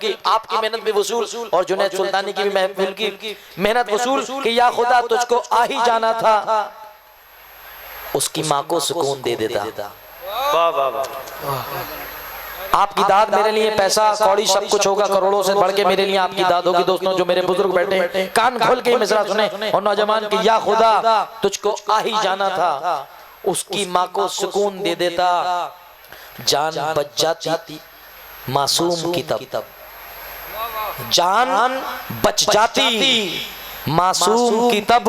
की आपकी मेहनत भी वसूल और जुनैद सुल्तानी की भी महफिल की मेहनत वसूल कि या खुदा तुझको आ ही जाना था, उसकी माँ को सुकून दे देता। वाह वाह वाह। आपकी दाद मेरे लिए पैसा कौड़ी सब कुछ होगा, करोड़ों से बढ़ के मेरे लिए आपकी दाद होगी। दोस्तों जो मेरे बुजुर्ग बैठे हैं कान खोल के मिसरा सुने और नौजवान की या खुदा तुझको आ ही जाना था, उसकी माँ को सुकून दे देता, जान बच जाती मासूम की तब, जान बच जाती मासूम की तब,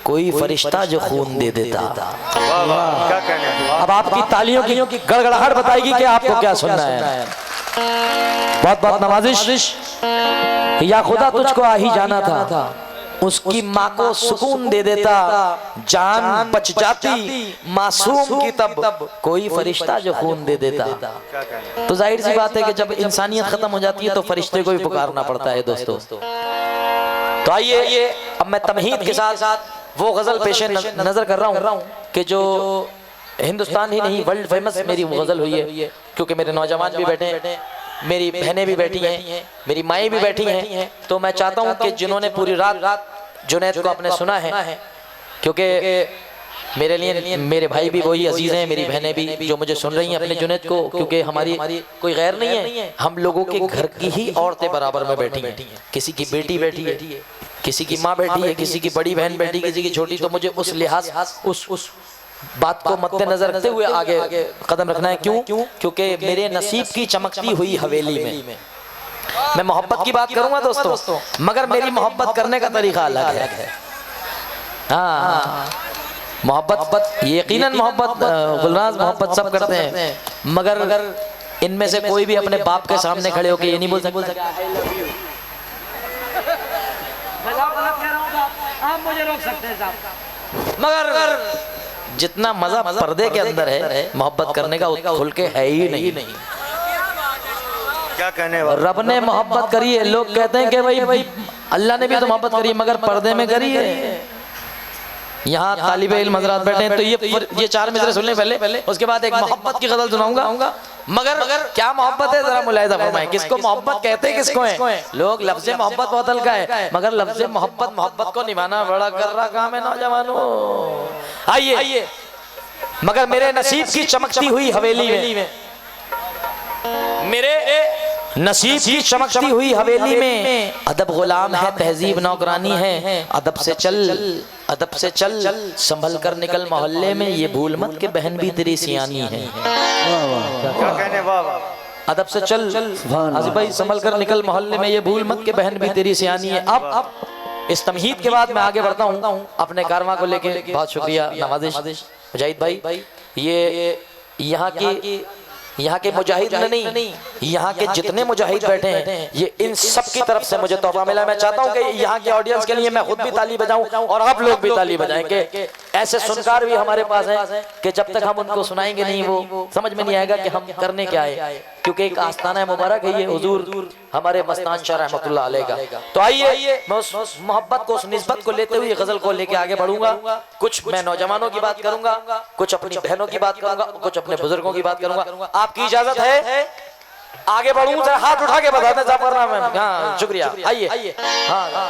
कोई फरिश्ता जो खून दे देता। वाह वाह, क्या कहने हैं। अब आपकी तालियों की गड़गड़ाहट बताएगी कि आपको क्या सुनना है। बहुत बहुत नवाजिश। या खुदा तुझको आ ही जाना था, उसकी माँ को सुकून दे देता, जान बच जाती मासूम की तब, कोई फरिश्ता जो खून दे देता। तो जाहिर सी बात है कि जब इंसानियत खत्म हो जाती है तो फरिश्ते को भी पुकारना पड़ता है दोस्तों। तो आइए अब मैं तमहीद के साथ वो गजल पेशे नजर कर रहा हूँ कि जो हिंदुस्तान ही नहीं वर्ल्ड फेमस मेरी वो गजल हुई है, क्योंकि मेरे नौजवान भी बैठे हैं, मेरी बहनें भी बैठी हैं, मेरी माएँ भी बैठी हैं। तो मैं चाहता हूँ कि जिन्होंने पूरी रात जुनैद को आपने सुना है, क्योंकि मेरे लिए मेरे भाई भी वही अजीज हैं, मेरी बहनें भी जो मुझे सुन रही हैं अपने जुनैद को, क्योंकि हमारी कोई गैर नहीं है, हम लोगों के घर की ही औरतें बराबर में बैठी हैं। किसी की बेटी बैठी है, किसी की माँ बैठी है, किसी की बड़ी बहन बैठी, किसी की छोटी। तो मुझे उस लिहाज उस बात को मद्देनजर रखते हुए आगे कदम रखना है। क्यों? क्योंकि मेरे नसीब की चमकती हुई हवेली में मैं मोहब्बत की बात करूंगा दोस्तों, मगर मेरी मोहब्बत करने का तरीका अलग है। हाँ, मोहब्बत यकीनन मोहब्बत गुलनाज मोहब्बत सब करते हैं, मगर इनमें से कोई भी अपने बाप के सामने खड़े होकर ये नहीं बोल सकता आप मुझे रोक सकते हैं साहब। मगर जितना मजा पर्दे के अंदर है मोहब्बत करने का खुल के है ही नहीं। क्या कहने। रब ने मोहब्बत करी है, लोग कहते हैं कि भाई अल्लाह ने भी तो मोहब्बत करी है, मगर पर्दे में करी है। यहाँ तालिबे इल्म हज़रात बैठे हैं, तो ये चार मिसरे सुन लें पहले, उसके बाद एक मोहब्बत की गजल सुनाऊंगा। मगर क्या मोहब्बत है जरा मुलाहिजा फरमाएं, किसको मोहब्बत कहते हैं, किसको है। लोग लफ्ज़ मोहब्बत बहुत हल्का है, मगर लफ्ज़ मोहब्बत को निभाना बड़ा कर्रा काम है नौजवानों। आइए, मगर मेरे नसीब की चमकती हुई हवेली में, मेरे नसीब की चमकती हुई हवेली में अदब गुलाम है, तहजीब नौकरानी है। अदब से चल संभल कर निकल मोहल्ले में, ये भूल मत के बहन भी तेरी सियानी है। क्या कहने। वाह वाह। अदब से चल हाजी भाई संभल कर निकल मोहल्ले में, ये भूल मत के बहन भी तेरी सियानी है। अब इस तमहीद के बाद मैं आगे बढ़ता हूँ अपने कारवां को लेके। बहुत शुक्रिया नवाजिश मुजाहिद भाई। ये यहाँ के मुजाहिद नहीं, यहाँ के जितने मुजाहिद बैठे हैं, ये इन सब की तरफ से मुझे तोहफा मिला। मैं चाहता हूँ कि यहाँ के ऑडियंस के लिए मैं खुद भी ताली बजाऊं और आप लोग भी ताली बजाएंगे। ऐसे सुनकार भी हमारे पास हैं कि जब तक हम उनको सुनाएंगे नहीं वो समझ में नहीं आएगा कि हम करने क्या आए, क्योंकि एक आस्ताना मुबारक है ये हुजूर हमारे मस्तान शाह रहमतुल्लाह अलैह का। तो आइए मैं उस मोहब्बत को, उस निस्बत को लेते हुए गजल को लेके आगे बढ़ूंगा। कुछ मैं नौजवानों की बात करूंगा, कुछ अपनी बहनों की बात करूंगा, कुछ अपने बुजुर्गों की बात करूंगा। आपकी इजाजत है आगे बढ़ूं? जरा हाथ उठा के बता दें जाफरनाम में। हाँ शुक्रिया। आइए। हाँ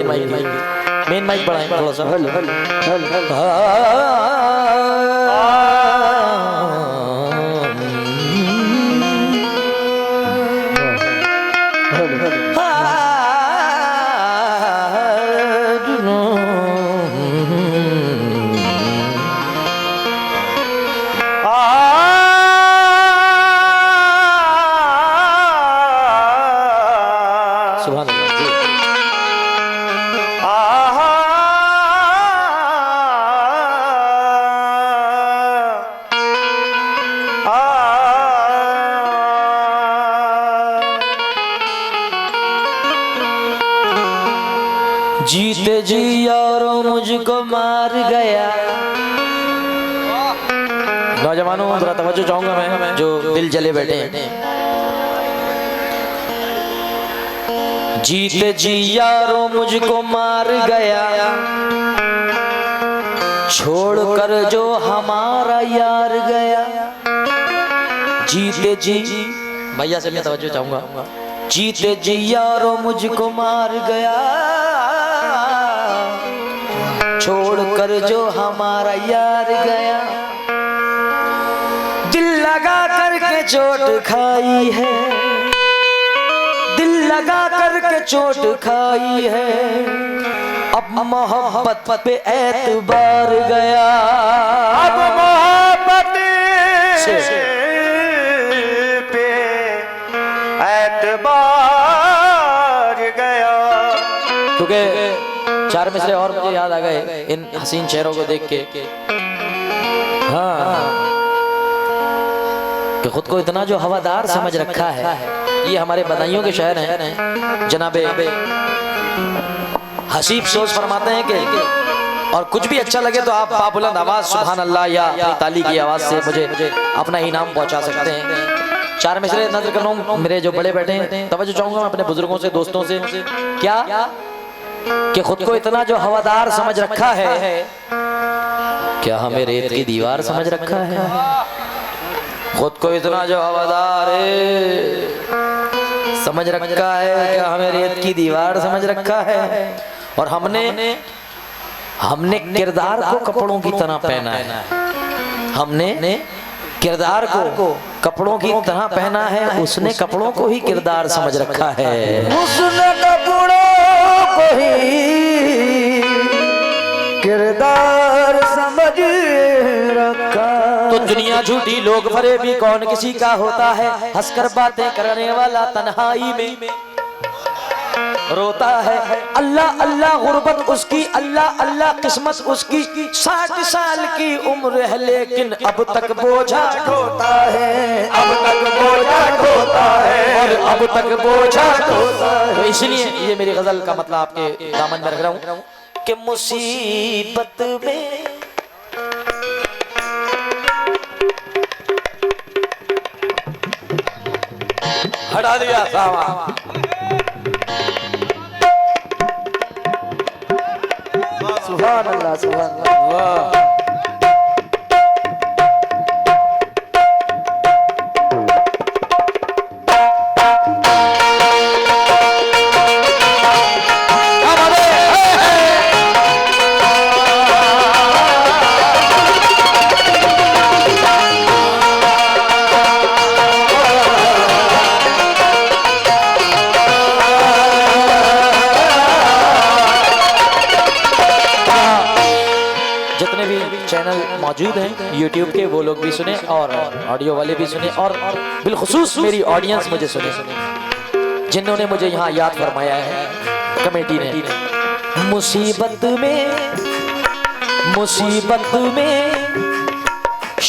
मेन माइक बढ़ाएं थोड़ा सा। जीते जी यारो मुझको मार गया। नौजवानों थोड़ा तवज्जो चाहूंगा मैं, जो दिल जले बैठे हैं। जीते जी यारो मुझको मार गया, छोड़कर जो हमारा यार गया। जीते जी, भैया से मैं तवज्जो चाहूंगा। जीते जी यारो मुझको मार गया, छोड़कर जो हमारा यार गया। दिल लगा करके चोट खाई है, दिल लगा करके चोट खाई है। अब मोहब्बत पे एतबार गया, अब मोहब्बत पे एतबार गया। क्योंकि चार मिसरे और मुझे याद आ गए इन हसीन चेहरों को देख के। हाँ, कि खुद को इतना जो हवादार समझ रखा है। ये हमारे बदायूं के शहर हैं जनाबे हसीब सोच फरमाते हैं कि और कुछ भी अच्छा लगे तो आप बाबुलंद आवाज सुभान अल्लाह या अपनी ताली की आवाज से मुझे अपना इनाम पहुंचा सकते हैं। चार मिसरे नजर कर लूं, मेरे जो बड़े बैठे हैं, तवज्जो चाहूंगा मैं अपने बुजुर्गों से, दोस्तों से। क्या कि खुद को इतना जो हवादार समझ रखा है, क्या हमें रेत की दीवार समझ रखा है? खुद को इतना जो हवादार समझ रखा है, क्या हमें रेत की दीवार समझ रखा है? और हमने किरदार को कपड़ों की तरह पहना है। हमने किरदार को कपड़ों की तरह पहना है, उसने कपड़ों को ही किरदार समझ रखा है। उसने कपड़ों को ही किरदार समझ रखा। तो दुनिया झूठी, लोग फरेबी, कौन किसी का होता है। हंसकर बातें करने वाला तन्हाई में रोता है। अल्लाह अल्लाह गुर्बत उसकी, अल्लाह अल्लाह किस्मत उसकी। 60 साल की उम्र है लेकिन अब तक बोझा ढोता है, अब तक बोझा ढोता है, और अब तक बोझा ढोता है। तो इसलिए ये मेरी गजल का मतलब आपके दामन में रख रहा हूँ कि मुसीबत में हटा दिया सावा। सुभान अल्लाह, सुभान अल्लाह। मौजूद हैं YouTube के, वो लोग भी सुने और ऑडियो वाले भी सुने, और बिलखुसूस मेरी ऑडियंस मुझे सुने, जिन्होंने मुझे यहाँ याद फरमाया है कमेटी ने। मुसीबत में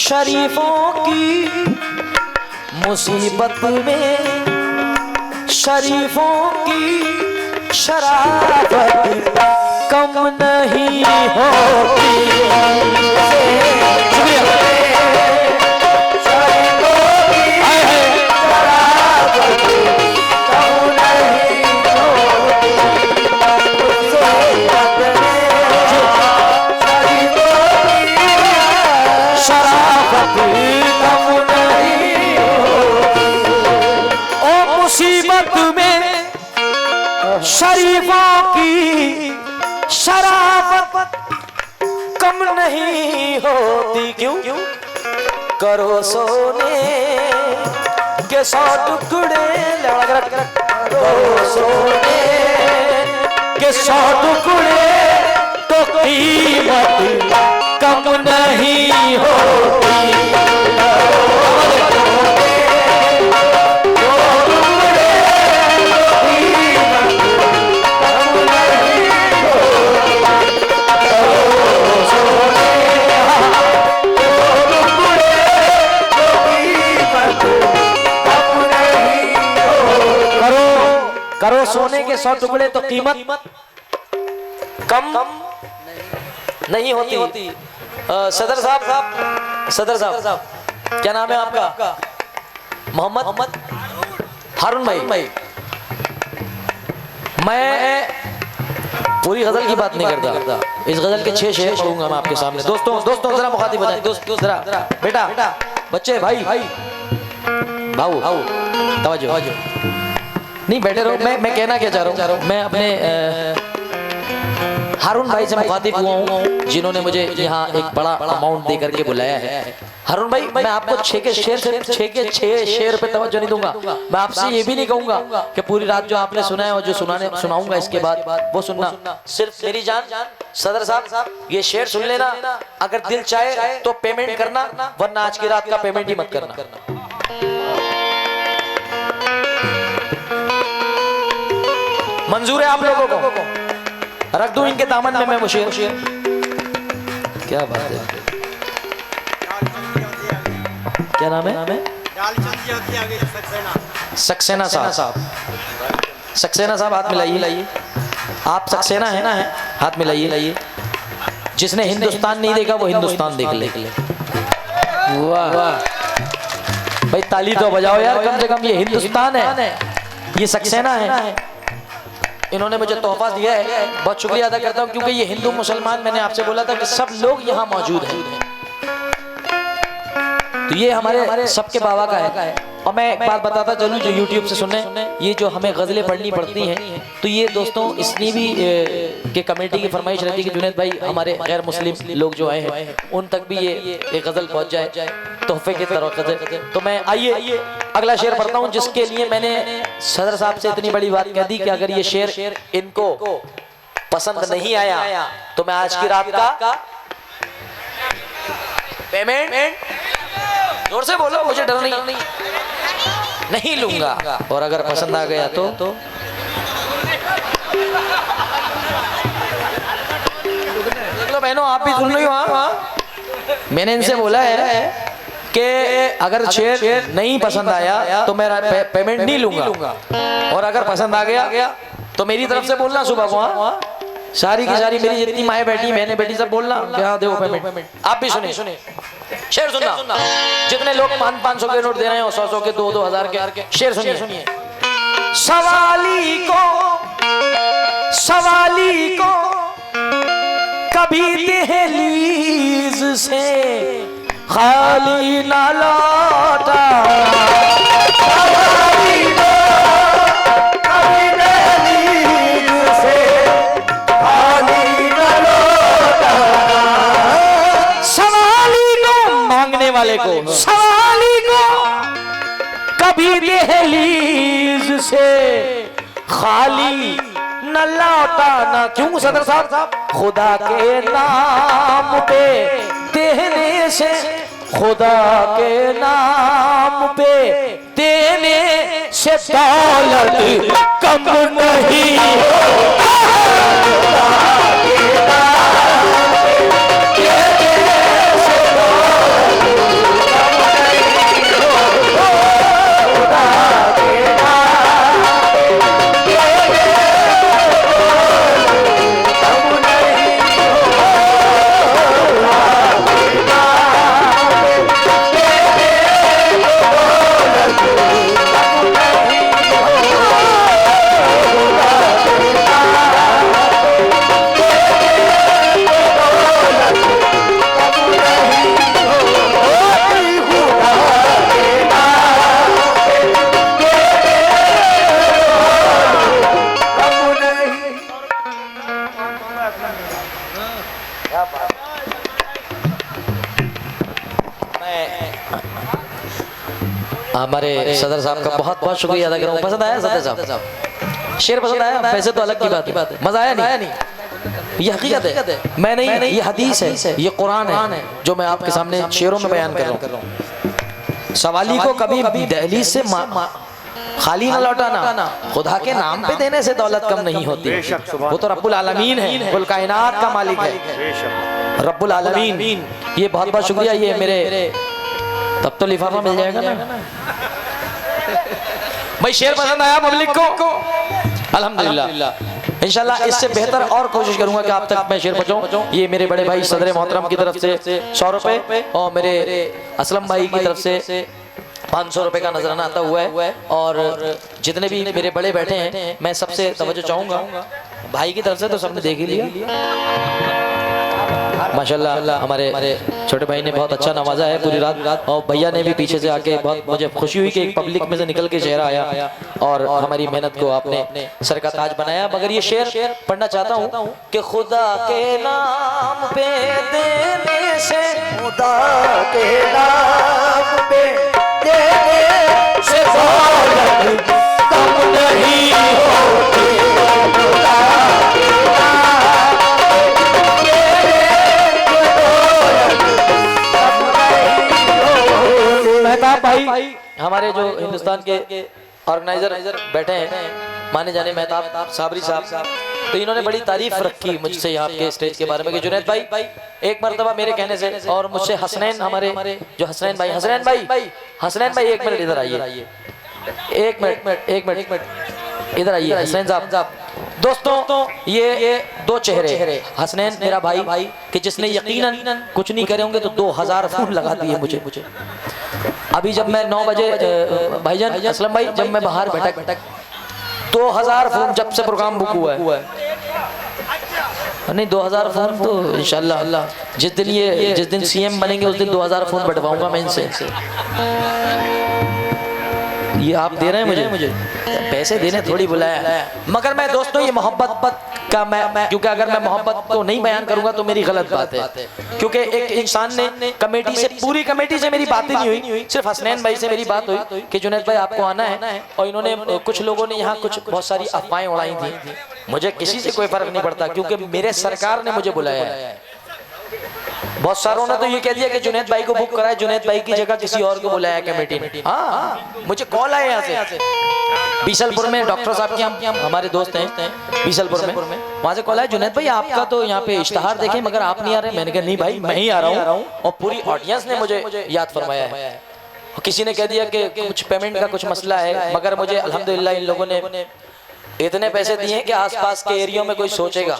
शरीफों की, मुसीबत में शरीफों की शराफत कम नहीं होती। शरीफों की शराफत कम नहीं होती क्यों करो सोने के 100 टुकड़े करो सोने के 100 टुकड़े तो कीमत कम नहीं होती करो सोने के 100 टुकड़े तो कीमत कम नहीं होती। सदर साहब क्या नाम है आपका? मोहम्मद हारून भाई। मैं पूरी गजल की बात नहीं करता, इस गजल के 6 शेर पढ़ूंगा मैं आपके सामने। दोस्तों जरा मुखातिब बजाएं। दोस्त जरा बेटा बच्चे भाई भाऊ तवज्जो नहीं बैठे रहो। मैं कहना क्या चाह रहा हूँ, मैं अपने हारून भाई से मुखातिब हुआ हूँ जिन्होंने मुझे यहाँ एक बड़ा अमाउंट दे करके बुलाया है। हारून भाई मैं आपको 6 के शेर पे तवज्जो नहीं दूंगा। मैं आपसे ये भी नहीं कहूंगा कि पूरी रात जो आपने सुना है और जो सुनाऊंगा इसके बाद वो सुनना। सिर्फ मेरी जान सदर साहब ये शेर सुन लेना, अगर दिल चाहे तो पेमेंट करना, वरना आज की रात का पेमेंट ही मत करना। मंजूर है आप लोगों को? रख दूं इनके दामन में मैं वो शेर। क्या बात है, क्या नाम है? सक्सेना साहब हाथ मिलाइए। आप सक्सेना है ना? है, हाथ मिलाइए। जिसने हिंदुस्तान नहीं देखा वो हिंदुस्तान देख ले। वाह भाई ताली तो बजाओ यार, कम से कम ये हिंदुस्तान है, ये सक्सेना है। इन्होंने मुझे तोहफा दिया है, बहुत शुक्रिया अदा करता हूँ, क्योंकि ये हिंदू मुसलमान, मैंने आपसे बोला था कि सब लोग यहाँ मौजूद हैं, तो ये हमारे सबके बाबा का है। और मैं एक बात बताता चलूँ, जो YouTube से सुने, ये जो हमें गज़लें पढ़नी पड़ती हैं, तो ये दोस्तों इसलिए भी के कमेटी की फरमाइश रहती है कि जुनैद भाई हमारे गैर मुस्लिम लोग जो आए हैं उन तक भी ये एक गज़ल पहुँच जाए तोहफे के तरह से। तो मैं आइए अगला शेर पढ़ता हूँ, जिसके लिए मैंने सदर साहब से इतनी बड़ी बात कह दी कि अगर ये शेर इनको पसंद नहीं आया तो मैं आज की रात का पेमेंट, जोर से बोलो, मुझे डर नहीं लूंगा, और अगर पसंद आ गया तो देख लो बहनों, आप भी सुन रही हो। हाँ, मैंने इनसे बोला है कि अगर शेर नहीं पसंद आया तो मैं पेमेंट नहीं लूंगा, और अगर पसंद आ गया तो मेरी तरफ से बोलना सुबह को। हाँ, सारी की सारी मेरी जितनी माएँ बैठी बहनें बैठी सब बोलना क्या दो पेमेंट। आप भी सुने शेर सुनना, जितने लोग 500 के नोट दे रहे हैं और 100 के 2,000 के शेर सुनिए। सवाली को कभी दहलीज से खाली ना लौटा, सवाली को कभी दहलीज से खाली ना लौटा, सवाली को मांगने वाले को, सवाली को कभी दहलीज से खाली न लौटाना। क्यों सदर साहब? खुदा के नाम पे देने से, खुदा के नाम पे देने से दौलत कम नहीं हमारे सदर साहब का बहुत बहुत शुक्रिया अदा कर रहा हूँ। पसंद आया सदर साहब? शेर पसंद आया? वैसे तो अलग की बात है, मजा आया नहीं? ये हकीकत है, मैं नहीं, ये हदीस है, ये कुरान है जो मैं आपके सामने शेरों में बयान कर रहा हूँ। सवाली को कभी दहलीज से खाली ना लौटाना, खुदा के नाम पे देने से दौलत कम नहीं होती। वो तो रब्बुल आलमीन है, कुल कायनात का मालिक है, रब्बुल आलमीन। ये बहुत बहुत शुक्रिया। ये मेरे तब तो लिफाफा मिल जाएगा ना भाई। शेर पसंद आया पब्लिक को? अल्हम्दुलिल्लाह। इंशाल्लाह इससे बेहतर और कोशिश करूंगा कि आप तक मैं शेर पहुंचाऊं। ये मेरे बड़े भाई सदर मोहतरम की तरफ से 100 रुपए और मेरे असलम भाई की तरफ से 500 रुपए का नजराना आता हुआ है। और जितने भी मेरे बड़े बैठे हैं मैं सबसे तवज्जो चाहूंगा। भाई की तरफ से तो सबने देख ही लिया माशाल्लाह। हमारे छोटे भाई ने बहुत अच्छा नवाजा है पूरी रात, और भैया ने भी पीछे से आके बहुत मुझे खुशी हुई कि एक पब्लिक में से निकल के चेहरा आया और हमारी मेहनत को आपने सर का ताज बनाया। मगर ये शेर पढ़ना चाहता हूँ कि खुदा के नाम पे देने से, खुदा के नाम पे देने से दौलत कम नहीं होती। खुदा के नाम पे मेहताब भाई हमारे जो हिंदुस्तान के ऑर्गेनाइजर बैठे हैं, माने जाने मेहताब साबरी साहब, तो इन्होंने बड़ी तारीफ रखी मुझसे यहाँ के स्टेज के बारे में कि जुनैद भाई एक मरतबा मेरे कहने से और मुझसे हसनैन, हमारे जो हसनैन भाई एक मिनट इधर आइए, एक मिनट इधर आइए हसनैन साहब। दोस्तों ये दो चेहरे, हसनैन मेरा भाई कि जिसने यकीनन कुछ नहीं करे होंगे तो 2000 फोन लगा दिए मुझे। अभी जब मैं 9 बजे भाईजान असलम भाई जब मैं बाहर बैठक 2000 फोन जब से प्रोग्राम बुक हुआ है। नहीं 2000 फोन तो इंशाल्लाह जिस दिन सीएम बनेंगे उस दिन 2000 फोन बंटवाऊंगा मैं इनसे। ये आप दे रहे हैं मुझे पैसे देने थोड़ी बुलाया, मगर मैं दोस्तों ये मोहब्बत का मैं क्योंकि अगर मैं मोहब्बत को नहीं बयान करूंगा तो मेरी गलत बात है। क्योंकि एक इंसान ने कमेटी से, पूरी कमेटी से मेरी बात ही नहीं हुई, सिर्फ हसनैन भाई से मेरी बात हुई कि जुनैद भाई आपको आना है, और इन्होंने कुछ लोगों ने यहाँ कुछ बहुत सारी अफवाहें उड़ाई थी। मुझे किसी से कोई फर्क नहीं पड़ता क्योंकि मेरे सरकार ने मुझे बुलाया है। बहुत सारों ने तो ये कह दिया कि जुनैद भाई को बुक कराए, जुनैद भाई की जगह किसी और को बुलाया कमेटी ने। हाँ मुझे कॉल आए यहाँ से बीसलपुर में, डॉक्टर साहब के हम हमारे दोस्त हैं बीसलपुर में, वहाँ से कॉल आया जुनैद भाई आपका तो यहाँ पे इश्तहार देखें मगर आप नहीं आ रहे। मैंने कहा नहीं भाई मैं ही आ रहा हूँ, और पूरी ऑडियंस ने मुझे याद फरमाया है। किसी ने कह दिया कि कुछ पेमेंट का कुछ मसला है, मगर मुझे अल्हम्दुलिल्लाह इन लोगों ने इतने पैसे दिए हैं कि आसपास के एरिया में कोई सोचेगा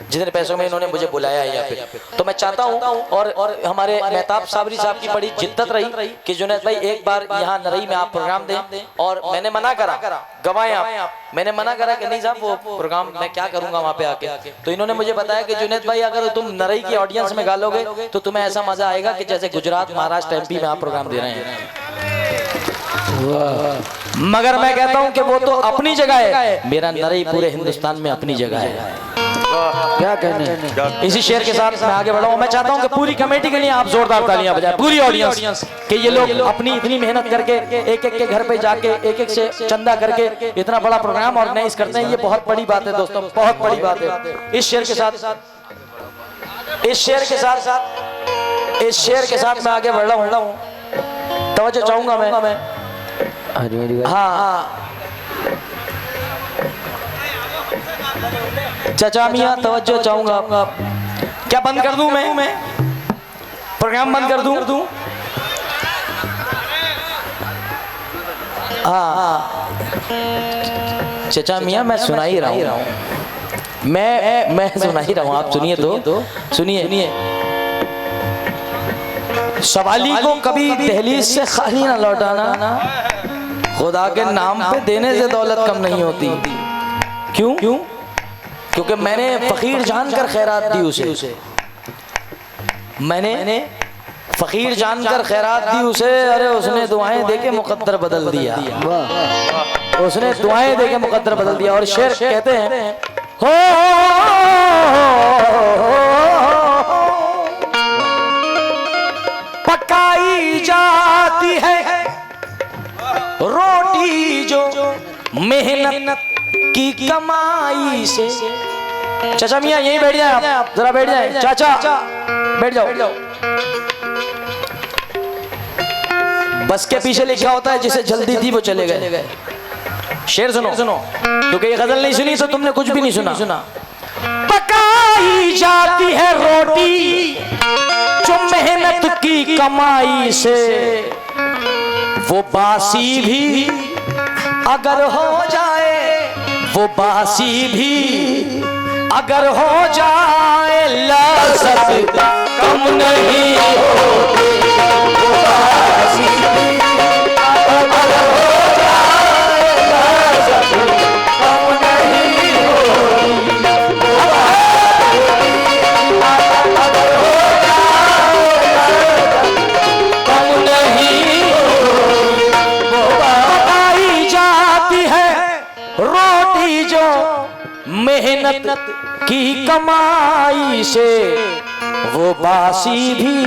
जितने पैसों में इन्होंने मुझे बुलाया है यहाँ पे। तो मैं चाहता हूँ और हमारे मेहताब साबरी साहब की बड़ी जिद्दत रही कि जुनैद भाई एक बार यहाँ नरई में आप प्रोग्राम दें, और मैंने मना करा, गवाएं आप, मैंने मना करा कि नहीं साहब वो प्रोग्राम मैं क्या करूंगा वहाँ पे आके। तो इन्होंने मुझे बताया कि जुनैद भाई अगर तुम नरई की ऑडियंस में गालोगे तो तुम्हें ऐसा मजा आएगा कि जैसे गुजरात, महाराष्ट्र, एमपी में आप प्रोग्राम दे रहे हैं। मगर मैं कहता हूँ कि वो तो अपनी जगह है, मेरा नरई पूरे हिंदुस्तान में अपनी जगह है। क्या कहने, इसी शेर के साथ मैं आगे बढ़ाऊं। मैं चाहता हूं कि पूरी कमेटी के लिए आप जोरदार तालियां बजाएं, पूरी ऑडियंस, कि ये लोग अपनी इतनी मेहनत करके एक एक के घर पे जाके एक एक से चंदा करके इतना बड़ा प्रोग्राम ऑर्गेनाइज करते हैं। ये बहुत बड़ी बात है दोस्तों, बहुत बड़ी बात है। इस शेर के साथ मैं आगे बढ़ रहा हूँ, तवज्जो चाहूंगा मैं। हाँ चाचा मियाँ तवज्जो चाहूंगा। क्या बंद कर दूं मैं प्रोग्राम बंद कर दूं? हाँ चाचा मियाँ मैं सुना ही रहा हूँ, मैं सुना ही रहा हूँ, आप सुनिए तो सुनिए। सवाली को कभी दहलीज से खाली ना लौटाना, खुदा के नाम पे देने से दौलत कम नहीं होती। क्यों? क्योंकि मैंने फकीर जानकर खैरात दी उसे, मैंने फकीर जानकर खैरात दी उसे। अरे उसने दुआएं देके मुकद्दर बदल दिया, उसने दुआएं देके मुकद्दर बदल दिया। और शेर कहते हैं हो पकाई जाती है रोटी जो मेहनत की कमाई से। चाचा मियाँ यहीं बैठ जाए आप, जरा बैठ जाए चाचा, बैठ जाओ। बस के पीछे लिखा होता है जिसे जल्दी थी वो चले गए। शेर सुनो क्योंकि ये गजल नहीं सुनी तो तुमने कुछ भी नहीं सुना। पकाई जाती है रोटी जो मेहनत की कमाई से, वो बासी भी अगर हो जाए, वो बासी भी अगर हो जाए, लज़्ज़त कम नहीं होती। वो बासी भी अगर हो जाए, लज़्ज़त कम नहीं होती। वो बासी भी अगर हो जाए, कम नहीं होती। वो पकाई जाती है रोटी जो मेहनत की कमाई से, वो बासी भी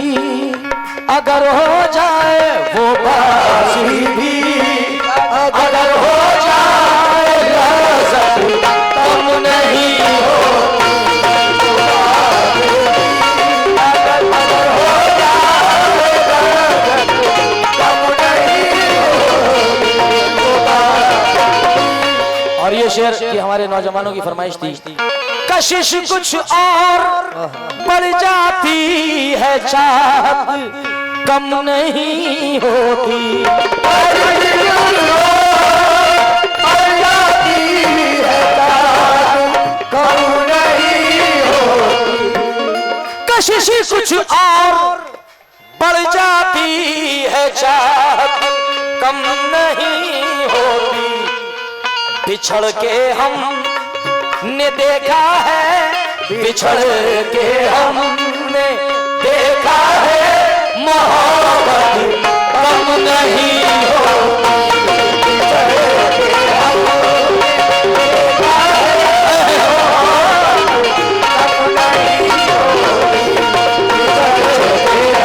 अगर हो जाए, वो बासी भी अगर हो जाए, लज़्ज़त कम नहीं होती। अगर हो जाए, लज़्ज़त कम नहीं होती। और ये शेर कि हमारे नौजवानों की फरमाइश थी। कशिश कुछ और बढ़ जाती है, चाहत कम नहीं होती। बढ़ जाती है, चाहत कम नहीं होती। कशिश कुछ और बढ़ जाती है, चाहत कम नहीं होती। बिछड़ के हम ने देखा है, बिछड़ के हमने देखा है, मोहब्बत कम नहीं होती। बिछड़ के हमने देखा है, मोहब्बत कम नहीं होती। बिछड़ के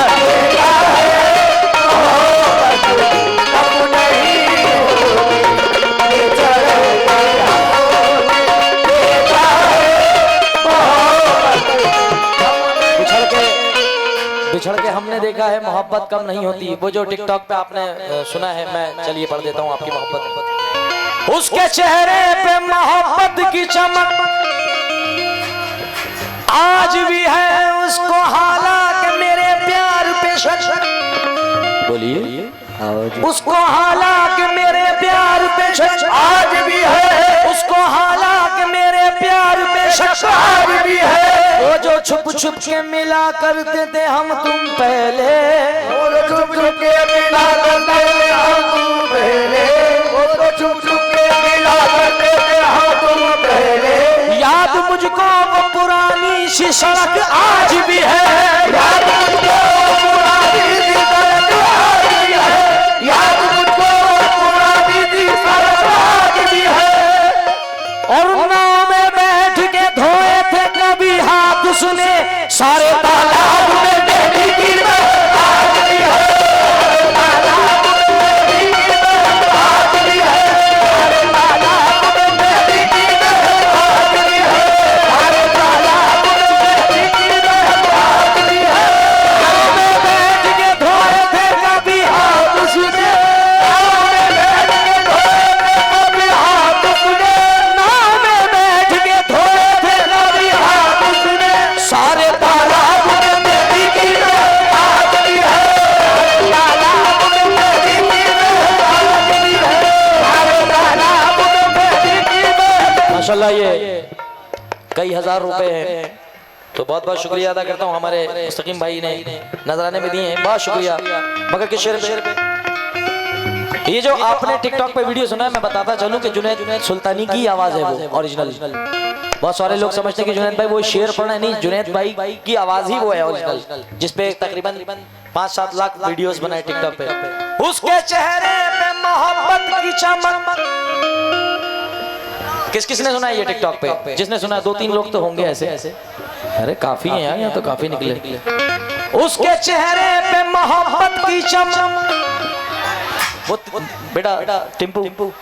हमने देखा है, मोहब्बत कम नहीं होती। बिछड़ बिछड़ के हमने देखा है, मोहब्बत कम नहीं होती। वो जो टिकटॉक पे आपने सुना है, मैं चलिए पढ़ देता हूँ आपकी मोहब्बत। उसके चेहरे पे मोहब्बत की चमक आज भी है, उसको हालांकि मेरे प्यार पे शक। बोलिए। उसको हालांकि मेरे प्यार पे शक आज भी है, उसको हालांकि मेरे प्यार पे शक आज भी है। वो जो छुप छुप के मिला करते थे हम तुम पहले, वो जो छुप छुप के मिला करते थे हम तुम पहले, वो जो छुप छुप के मिला करते थे हम तुम पहले। याद मुझको वो पुरानी सी सड़क आज भी है, याद मुझको पुरानी सी सड़क आज भी है, याद मुझको पुरानी सी सड़क आज भी है। और नाव में बैठ के धोए थे कभी हाथ उसने, सारे तालाब में बेटी की आज भी है, तालाब में बेटी की आज भी है, सारे तालाब में बेटी की आज भी है, सारे तालाब में बेटी की आज भी है। नाव में बैठ के धोए थे कभी हाथ उसने, नाव में बैठ के धोए थे कभी हाथ उसने, नाव में बैठ के धोए थे कभी हाथ उसने, सारे तालाब में बेटी की आज भी है, तालाब में बेटी की आज भी है, सारे तालाब में बेटी की। माशाल्लाह ये कई हजार रुपए हैं, तो बहुत बहुत शुक्रिया अदा करता हूँ हमारे मुस्तकीम भाई ने नजराने में दिए हैं, बहुत शुक्रिया। मगर किस शेर पे ये जो आपने टिकटॉक पे वीडियो सुना है, मैं बताता चलूं कि जुनैद सुल्तानी की आवाज है वो ओरिजिनल। बहुत सारे लोग समझते हैं कि जुनैद भाई वो शेर पढ़ रहे हैं, नहीं, जुनैद भाई की आवाज ही वो है ओरिजिनल, जिसपे तकरीबन 5-7 लाख वीडियोस बनाए टिकटॉक पे। उसके चेहरे पे मोहब्बत की चमक। किस किसने सुना है ये टिकटॉक पे? जिसने सुना है 2-3 लोग तो होंगे ऐसे। अरे काफी हैं यार, यहाँ तो काफी निकले। उसके चेहरे पे मोहब्बत की चमक, वो बेटा टिम्पू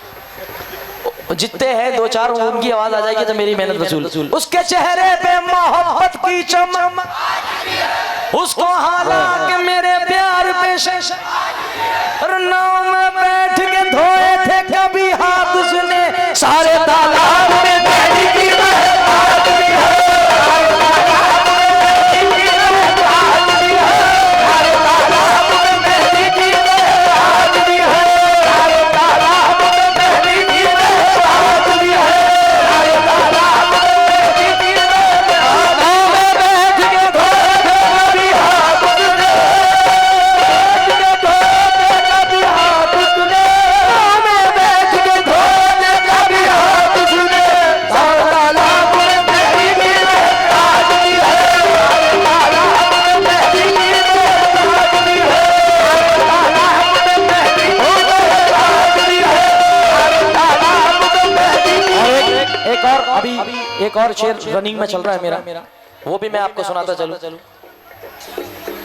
जितने हैं दो चार उनकी आवाज आ जाएगी तो मेरी मेहनत वसूल। उसके चेहरे पे मोहब्बत की चमक, उसको हालांकि मेरे प्यार पे नाव में बैठ के धोए थे कभी हाथ उसने, सारे तालाब में बहती की बहती है। एक और शेर रनिंग में चल रहा है मेरा, वो भी मैं आपको सुनाता चलूं।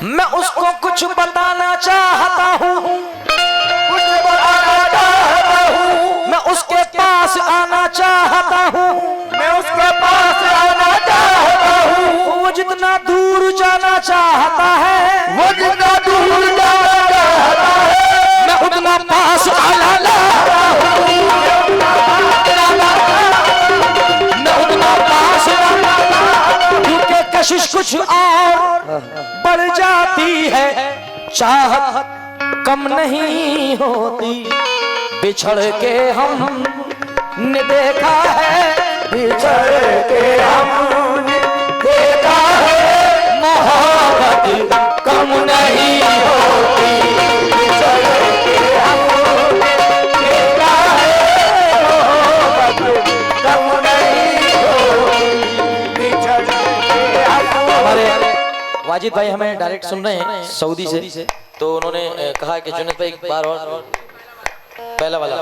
मैं उसको कुछ बताना चाहता हूँ, मैं उसके पास आना चाहता हूँ, मैं उसके पास आना चाहता हूँ। वो जितना दूर जाना चाहता है, वो जितना दूर जाना चाहता है, मैं उतना पास आना चाहता हूँ। क्योंकि कशिश कुछ और बढ़ जाती है, चाहत कम नहीं होती। बिछड़ के हमने देखा है, बिछड़ के हमने देखा है, मोहब्बत कम नहीं होती। बिछड़ के हमने देखा है, मोहब्बत कम नहीं होती। बिछड़ के हमारे वाजिद भाई हमें डायरेक्ट सुन रहे हैं सऊदी से, तो उन्होंने कहा कि जुनैद भाई एक बार और पहला वाला।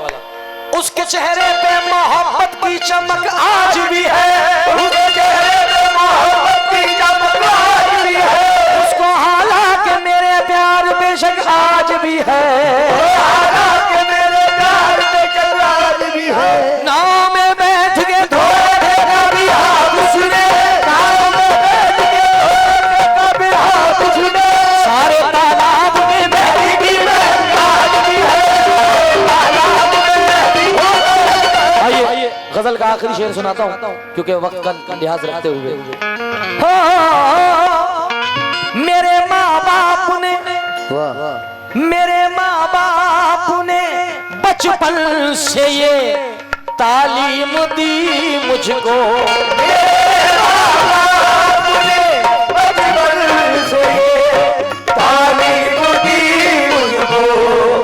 उसके चेहरे पे मोहब्बत की चमक आज भी है, उसके चेहरे पे मोहब्बत की चमक आज भी है, उसको हालांकि मेरे प्यार बेशक आज भी है, हालांकि मेरे प्यार बेशक आज भी है। नाव में बैठ के धोए थे कभी हाथ उसने, नाव में बैठ के धोए कभी हाथ उसने, सारे तालाब में बहती की आज भी है, तालाब में भी है। आइए गजल का आखिरी शेर सुनाता हूँ क्योंकि वक्त का लिहाज रखते हुए। मेरे माँ बाप ने, मेरे माँ बाप ने बचपन से ये तालीम दी मुझको,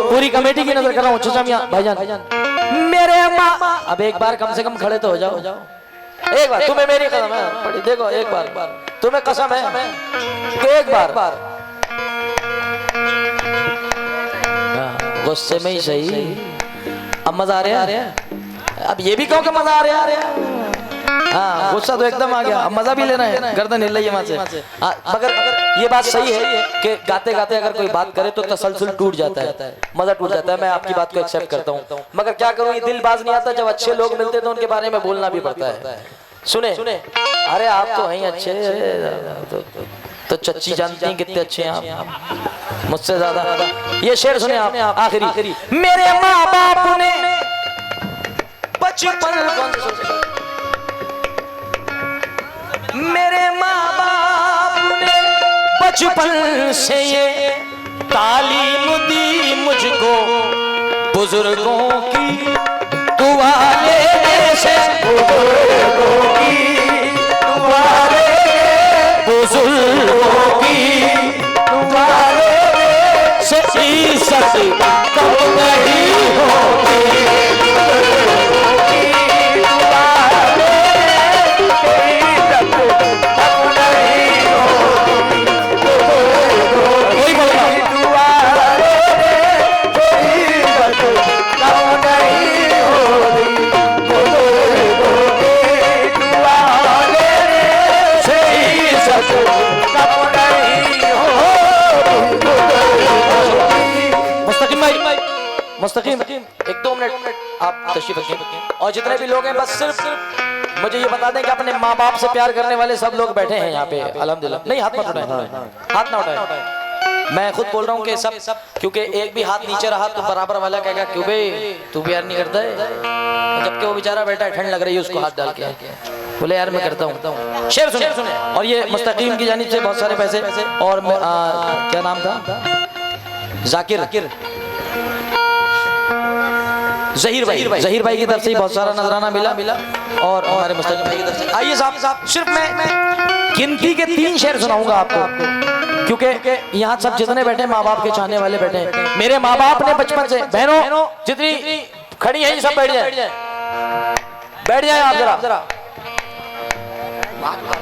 पूरी कमेटी की नजर कर रहा हूँ चाचा मियां भाईजान। मेरे माँ, अब एक बार कम से कम खड़े तो हो जाओ, एक बार तुम्हें मेरी कसम है, पढ़ी देखो एक बार तुम्हें कसम है कि एक बार गुस्से में ही सही। अब मजा आ रहा है, अब ये भी कहो कि मजा आ रहा है। हाँ गुस्सा तो एकदम आ गया, अब मजा भी लेना है, गर्दन हिल रही है वहां से। मगर ये बात सही है कि गाते गाते अगर कोई बात करे तो तसलसल टूट जाता है, मजा टूट जाता है। मैं आपकी बात को एक्सेप्ट करता हूँ, मगर क्या करूँ ये दिल बाज नहीं आता। जब अच्छे लोग मिलते तो उनके बारे में बोलना भी पड़ता है। सुने अरे आप तो हैं अच्छे, तो चच्ची जानती हैं कितने अच्छे हैं आप मुझसे ज्यादा। ये शेर सुने आप आखिरी। मेरे माँ बाप ने बचपन, मेरे माँ बाप ने बचपन से ये तालीम दी मुझको, बुजुर्गों की दुआ लेने से, बुजुर्गों की दुआ लेने, बुजुर्गों की दुआ लेने से इज्जत कम नहीं होती। मुस्तकिम भाई मुस्तकीम 1-2 मिनट आप तशरीफ रखें। और जितने भी लोग हैं बस सिर्फ मुझे ये बता दें कि अपने माँ बाप से प्यार करने वाले सब लोग बैठे हैं यहाँ पे अल्हम्दुलिल्लाह। नहीं हाथ मत उठाएं, हाथ ना उठाएं। मैं खुद बोल रहा हूँ कि सब, क्योंकि एक भी हाथ नीचे रहा तो बराबर वाला कहेगा क्यों बे तू प्यार नहीं करता है, जबकि वो बेचारा बैठा है ठंड लग रही है उसको हाथ डाल के, बोले यार मैं करता हूँ। शेर सुने। और ये मुस्तकीम की जानिब से बहुत सारे पैसे और क्या नाम था, जाकिर जहीर भाई की तरफ से बहुत सारा नजराना मिला और हमारे मुस्तकीम भाई की तरफ से। आइए साहब सिर्फ मैं गिनती के 3 शेर सुनाऊंगा आपको, क्योंकि यहाँ सब जितने बैठे माँ बाप के चाहने वाले बैठे हैं। मेरे माँ बाप ने बचपन से, बहनों जितनी खड़ी हैं ये सब बैठ जाए आप जरा।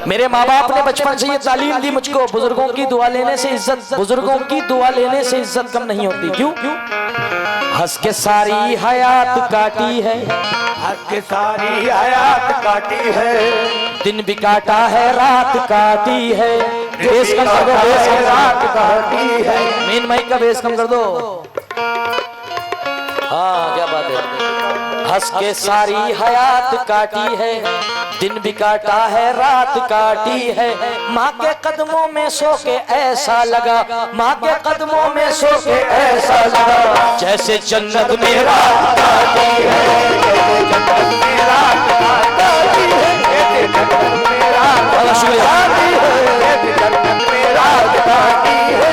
मेरे माँ बाप ने बचपन से ये तालीम दी मुझको, बुजुर्गों की दुआ लेने से इज्जत कम नहीं होती। क्यों? हंस के सारी हयात काटी है, हंस के सारी हयात काटी है, दिन भी काटा है रात काटी है। बेस कम कर दो, रात काटी है। मेन माइक का बेस कम कर दो। हाँ क्या बात है। हंस के सारी हयात काटी है, दिन भी काटा है रात काटी है। माँ के कदमों में सो के ऐसा लगा, माँ के कदमों में सो के ऐसा लगा जैसे जन्नत में रात काटी है, जन्नत में रात काटी है, जन्नत में रात काटी है, जन्नत में रात काटी है,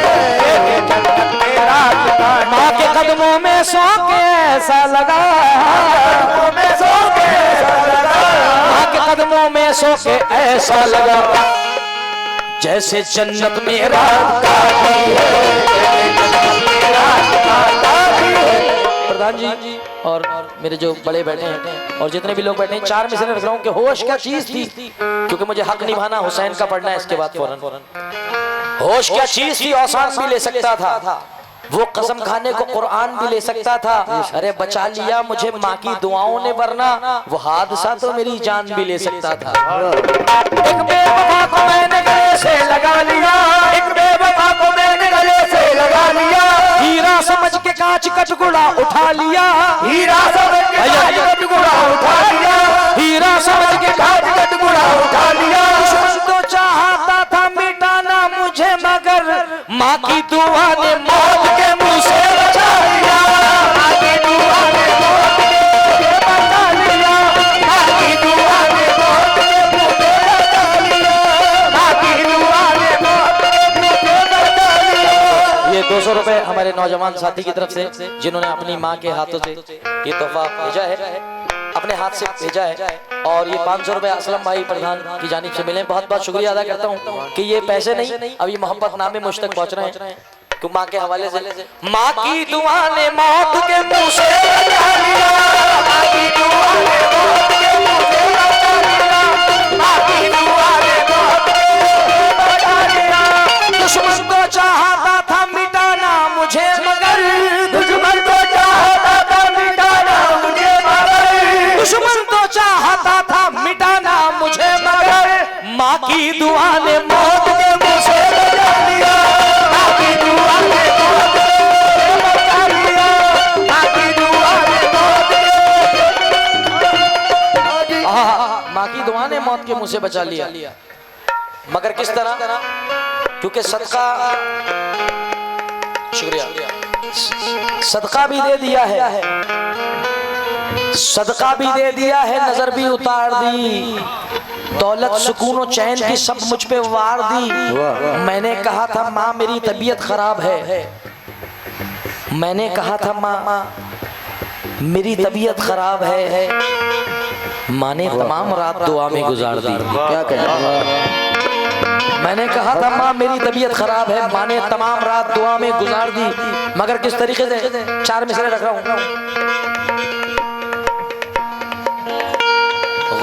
जन्नत में रात काटी। माँ के कदमों में सो के ऐसा लगा, माँ के कदमों में सो के ऐसा लगा जैसे जन्नत में रात काटी है। प्रधान जी और मेरे जो बड़े बैठे हैं और जितने भी लोग बैठे हैं, 4 में से रख रहा हूँ कि होश क्या चीज थी, क्योंकि मुझे हक निभाना हुसैन का पढ़ना है इसके बाद फौरन। होश क्या चीज थी, औसान भी ले सकता था, वो कसम खाने को कुरान भी ले सकता था। अरे बचा लिया मुझे माँ की दुआओं ने, वरना वो हादसा तो मेरी जान भी ले सकता था। एक बेवफा को मैंने गले से लगा लिया, एक बेवफा को मैंने गले से लगा लिया, हीरा समझ के कांच का टुकड़ा उठा लिया, हीरा समझ के कांच का टुकड़ा उठा लिया, हीरा समझ के कांच का टुकड़ा उठा लिया। दुश्मन तो चाहता था मिटाना मुझे, मगर माँ की दुआ ने मौत के मुंह से बचा लिया, माँ की दुआ ने मौत के बचा लिया, माँ की दुआ ने मौत के बचा लिया, माँ की दुआ ने मौत के बचा लिया। ये 200 रुपए हमारे नौजवान साथी की तरफ से, जिन्होंने अपनी माँ के हाथों से ये तोहफा भेजा है, अपने हाथ से भेजा है। और ये 500 रुपए असलम भाई प्रधान की जानिब से मिले। बहुत बहुत शुक्रिया अदा करता हूँ कि ये पैसे नहीं, अब ये मोहब्बत नामे मुझ तक पहुँच रहे हैं तो माँ के हवाले से। माँ की दुआ ने मौत के मुंह से बचा लिया, माँ की दुआ ने मौत के मुंह से बचा लिया, माँ की दुआ ने मौत के बचा लिया। दुश्मन तो चाहता था मिटाना मुझे, मगर दुश्मन तो चाहता था मिटाना मुझे, मगर दुश्मन तो चाहता था मिटाना मुझे, मगर माँ की दुआ ने मौत के मुंह से बचा लिया, माँ की दुआ ने मौत के बचा लिया, माँ की दुआ ने मौत के। माँ की दुआ ने मौत के मुंह से बचा लिया, मगर किस तरह? क्योंकि सदका, शुक्रिया, सदका भी दे दिया है, सदका भी दे दिया है, नजर भी उतार दी, दौलत सुकून और चैन की सब मुझ पे वार दी। मैंने कहा था माँ मेरी तबीयत खराब है, मैंने कहा था माँ मेरी तबीयत खराब है, माँ ने तमाम रात दुआ में गुजार दी। क्या कहना? मैंने कहा था माँ मेरी तबीयत खराब है, माँ ने तमाम रात दुआ में गुजार दी, मगर किस तरीके से? 4 मिसरे रख रहा हूँ।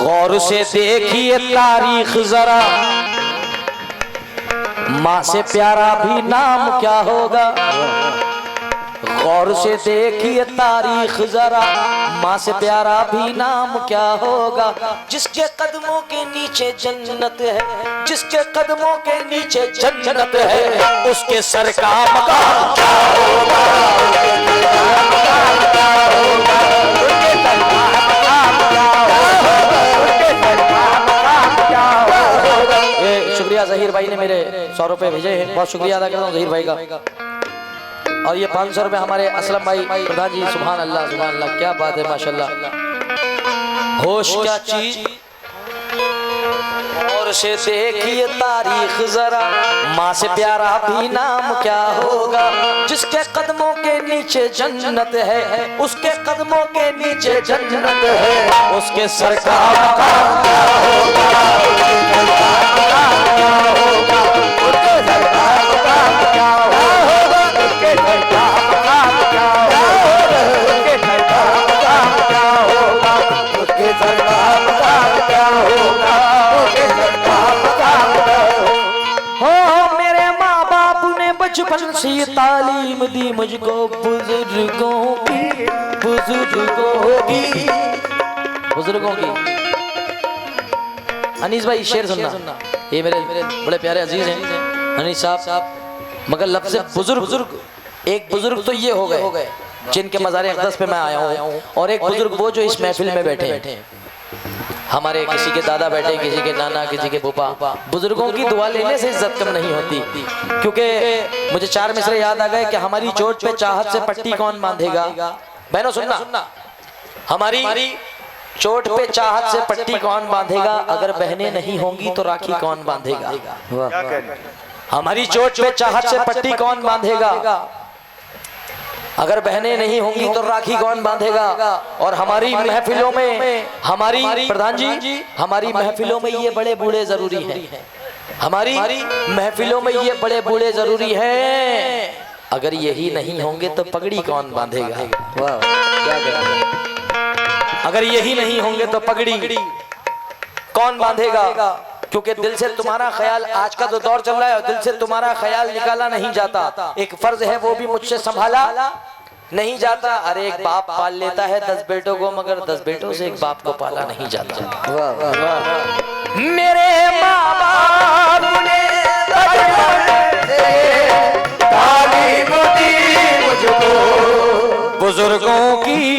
गौर से देखिए तारीख जरा, माँ से प्यारा भी नाम क्या होगा। गौर से देखिए तारीख जरा, माँ से प्यारा भी नाम क्या होगा। जिसके कदमों के नीचे जन्नत है, जिसके कदमों के नीचे जन्नत है, उसके सर का मकाम क्या होगा। शुक्रिया जहीर भाई ने मेरे 100 रुपए भेजे हैं, बहुत शुक्रिया अदा करता हूँ जहीर भाई का। और ये 500 रुपए हमारे असलम भाई प्रधान जी, सुभान अल्लाह, क्या बात है माशाल्लाह। होश क्या चीज, और से देखिए तारीख जरा, माँ से प्यारा भी नाम क्या होगा। जिसके कदमों के नीचे जन्नत है, उसके कदमों के नीचे जन्नत है, उसके सर का मकाम क्या होगा। बचपन से तालीम दी मुझको बुजुर्गों की, बुजुर्गों की। अनीस भाई शेर सुनना, ये मेरे बड़े प्यारे अजीज हैं अनीस साहब। मगर लफ्ज़ बुजुर्ग, एक बुजुर्ग तो ये हो गए जिनके मज़ार अक़दस पे मैं आया हूँ, और एक बुजुर्ग वो जो इस महफिल में बैठे हैं। हमारे किसी के दादा बैठे, किसी के नाना, किसी के फूफा। बुजुर्गों की दुआ लेने से इज्जत कम नहीं होती, क्योंकि मुझे 4 मिसरे याद आ गए कि हमारी चोट पे चाहत से पट्टी कौन बांधेगा। बहनों सुनना, हमारी चोट पे चाहत से पट्टी कौन बांधेगा, अगर बहनें नहीं होंगी तो राखी कौन बांधेगा। हमारी चोट पे चाहत से पट्टी कौन बांधेगा, अगर बहनें नहीं होंगी तो राखी कौन बांधेगा। और हमारी महफिलों में, हमारी प्रधान जी, हमारी महफिलों में ये बड़े बूढ़े जरूरी हैं, हमारी महफिलों में ये बड़े बूढ़े जरूरी हैं। अगर यही नहीं होंगे तो पगड़ी कौन बांधेगा। अगर यही नहीं होंगे तो पगड़ी कौन बांधेगा। क्योंकि दिल से तुम्हारा ख्याल, आज का तो दौर चल रहा है, दिल से तुम्हारा ख्याल निकाला नहीं जाता। एक फर्ज है वो भी मुझसे संभाला नहीं जाता। अरे एक बाप पाल लेता है 10 बेटों को, मगर 10 बेटों से एक बाप को पाला नहीं जाता। मेरे माँ बाप ने तालीम दी मुझको, बुजुर्गों की